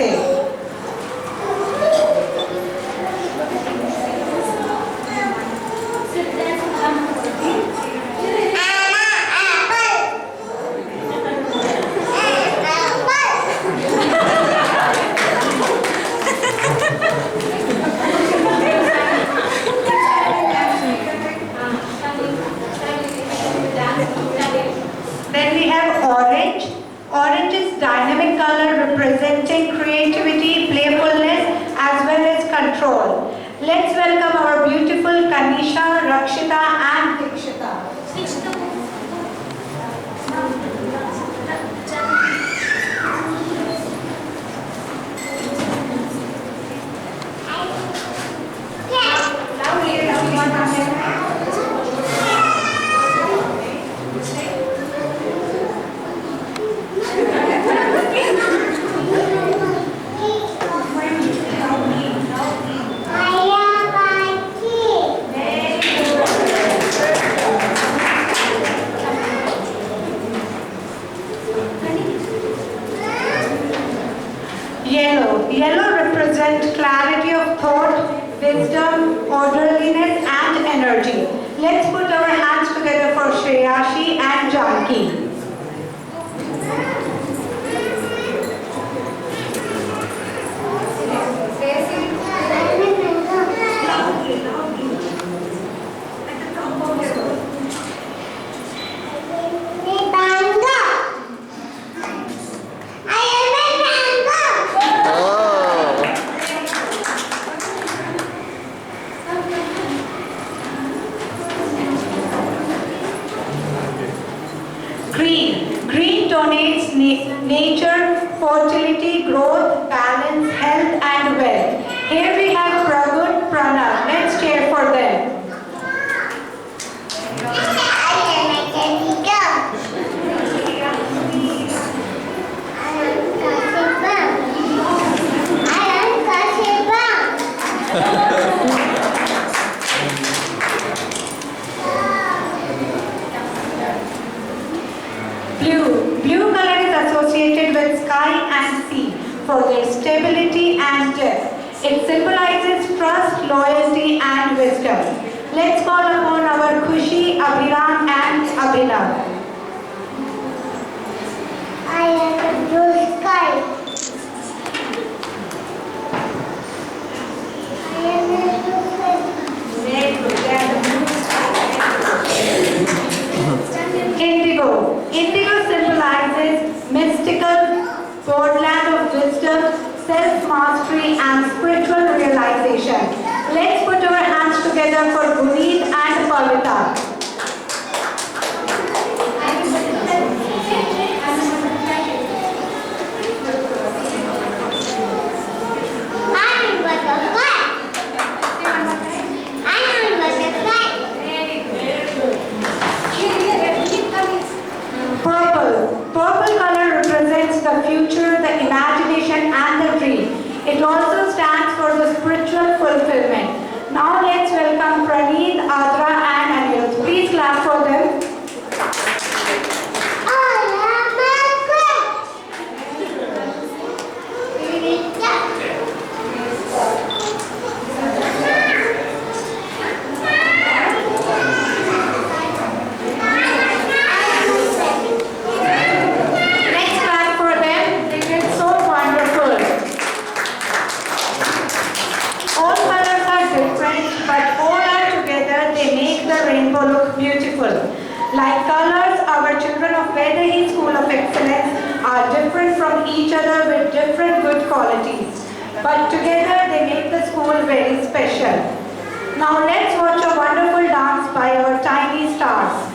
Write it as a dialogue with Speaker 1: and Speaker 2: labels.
Speaker 1: say. Then we have orange. Orange is dynamic color representing creativity, playfulness as well as control. Let's welcome our beautiful Kanisha, Rakshita and Dikshita. Yellow. Yellow represents clarity of thought, wisdom, orderliness and energy. Let's put our hands together for Shreyashi and Janki. Green. Green donates nature, fertility, growth, balance, health and wealth. Here we have Pragun, Pranav. Let's cheer for them. Blue. Blue color is associated with sky and sea for their stability and depth. It symbolizes trust, loyalty and wisdom. Let's call upon our Khushi, Abhiram and Abhinav.
Speaker 2: I am the blue sky. I am the blue sky.
Speaker 1: Very good. They are the blue sky. Indigo. Indigo symbolizes mystical borderland of wisdom, self-mastery and spiritual realization. Let's put our hands together for Guneet and Pavita. Purple color represents the future, the imagination and the dream. It also stands for the spiritual fulfillment. Now let's welcome Praneeth, Adra and Anil. Please clap for them. Look beautiful. Like colors, our children of Vydehi School of Excellence are different from each other with different good qualities. But together they make the school very special. Now let's watch a wonderful dance by our tiny stars.